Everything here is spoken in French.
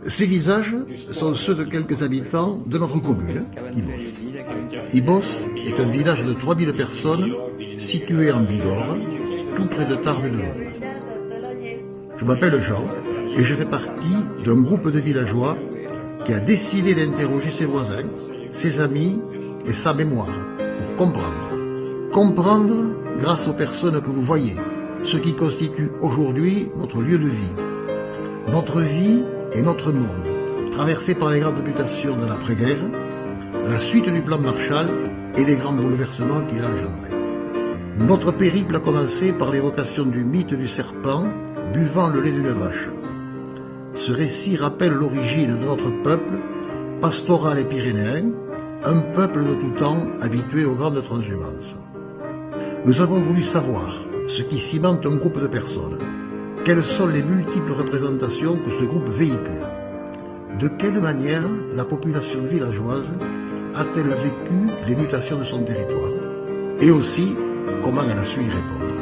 Ces visages sont ceux de quelques habitants de notre commune, Ibos. Ibos est un village de 3000 personnes situé en Bigorre, tout près de Tarbes de l'Aube. Je m'appelle Jean et je fais partie d'un groupe de villageois qui a décidé d'interroger ses voisins, ses amis et sa mémoire pour comprendre. Comprendre grâce aux personnes que vous voyez, ce qui constitue aujourd'hui notre lieu de vie. Notre vie et notre monde, traversé par les grandes mutations de l'après-guerre, la suite du plan Marshall et les grands bouleversements qu'il a engendrés. Notre périple a commencé par l'évocation du mythe du serpent buvant le lait d'une vache. Ce récit rappelle l'origine de notre peuple, pastoral et pyrénéen, un peuple de tout temps habitué aux grandes transhumances. Nous avons voulu savoir ce qui cimente un groupe de personnes. Quelles sont les multiples représentations que ce groupe véhicule? De quelle manière la population villageoise a-t-elle vécu les mutations de son territoire? Et aussi, comment elle a su y répondre?